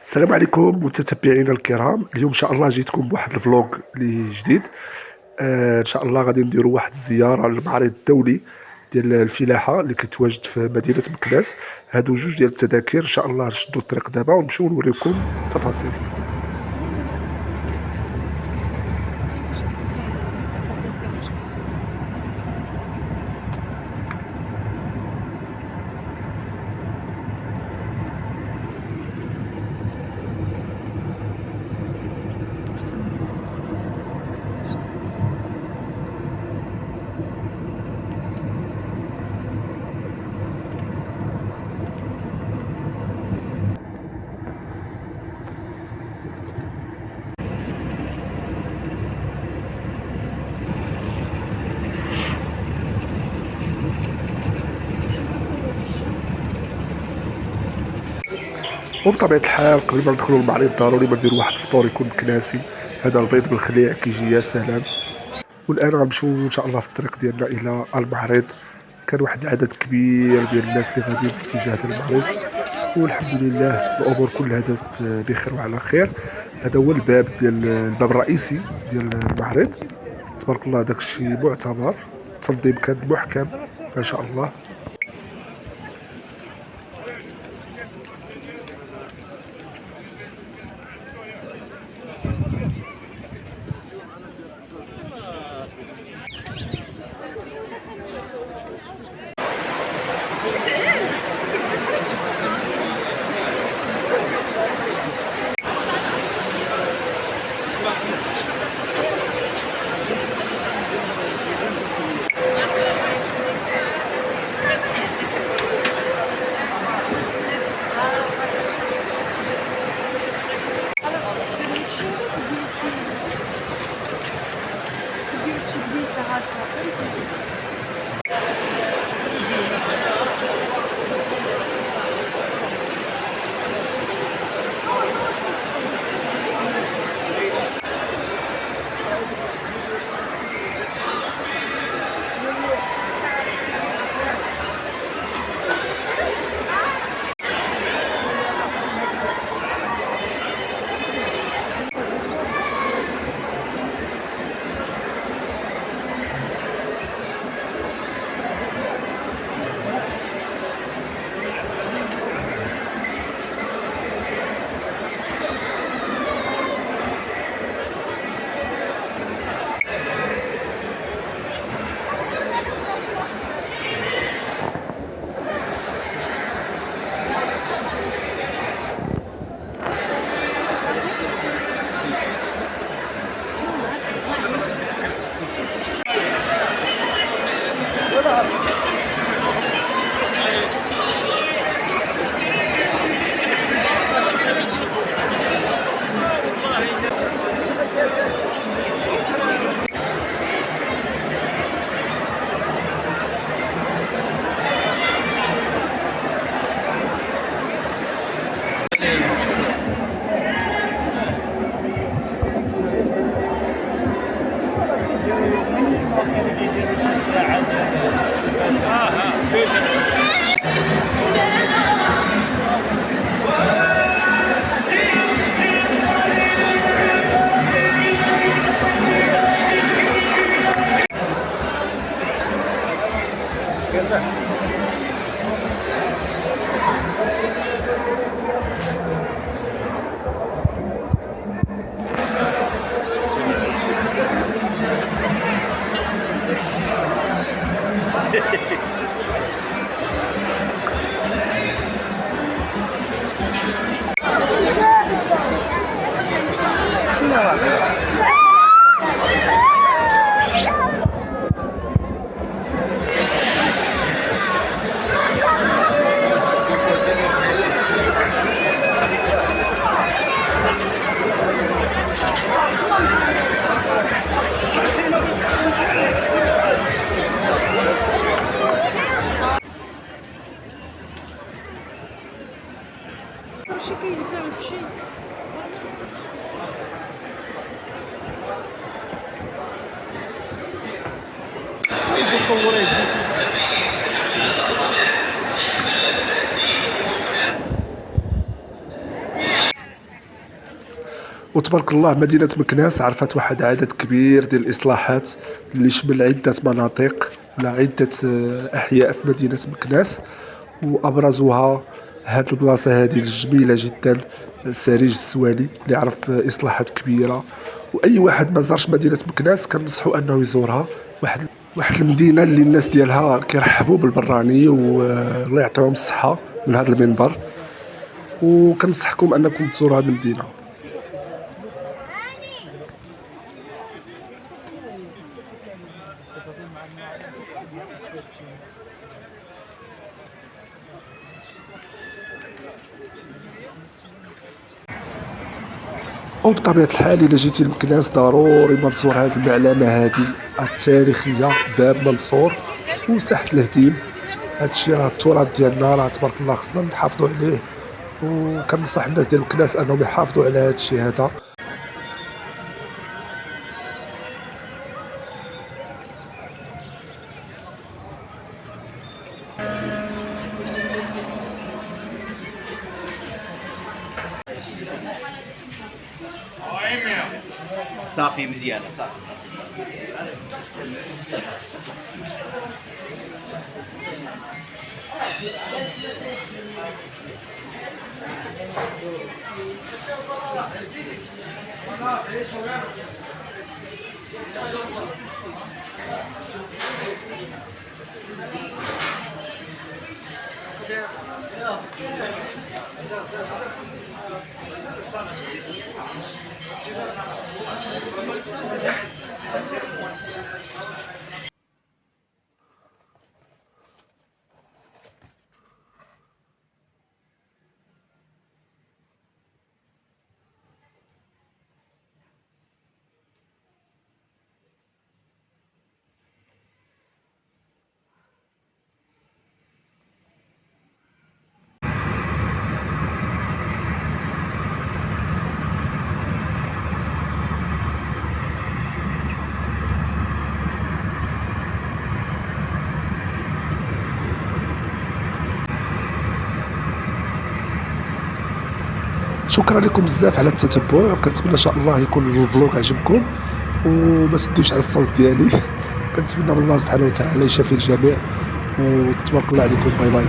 السلام عليكم متتبعينا الكرام. اليوم ان شاء الله جيتكم بواحد الفلوق اللي جديد. ان شاء الله غادي نديروا واحد الزياره للمعرض الدولي ديال الفلاحه اللي كيتواجد في مدينه مكناس. هادو جوج ديال التذاكر، ان شاء الله نشدوا الطريق دابا ونمشيو نوريكم التفاصيل. وبطبيعه الحال قبل ما ندخلوا المعرض ضروري ما نديروا واحد الفطور يكون مكناسي. هذا البيض بالخليع كيجي يا سلام. والان غنمشيو ان شاء الله في الطريق ديالنا الى المعرض. كان واحد العدد كبير ديال الناس اللي غاديين في اتجاه هذا المعرض، والحمد لله الامور كلها دازت بخير وعلى خير. هذا هو الباب الرئيسي ديال المعرض. تبارك الله داكشي معتبر، التنظيم كان محكم ما شاء الله. وتبارك الله مدينة مكناس عرفت واحد عدد كبير ديال الإصلاحات اللي شمل عدة مناطق ولا عدة أحياء في مدينة مكناس، وأبرزها هاد البلاصة هذه الجميلة جدا، سريج السوالي اللي عرف إصلاحات كبيرة. وأي واحد ما زارش مدينة مكناس كنصحو أنه يزورها. واحد المدينة اللي الناس ديالها كيرحبوا بالبراني، والله يعطيهم الصحة من هذا المنبر، وكنصحكم أنكم تزوروا هذه المدينة. وبطبيعة الحال إلا جيتي لمكناس ضروري ما تزور هذه المعلمة هذه التاريخية، باب منصور وساحة الهديم. هادشي راه التراث ديالنا، راه تبارك الله خصنا نحافظوا عليه، وكنصح الناس ديال مكناس أنهم يحافظوا على هادشي هذا. صافي مزيانه صافي. شكرا لكم بزاف على التتبع، كنتمنى ان شاء الله يكون الفلوق عجبكم وما تدوش على الصوت ديالي. كنتمنى من الله سبحانه وتعالى يشافي الجميع، وتبارك الله عليكم. باي باي.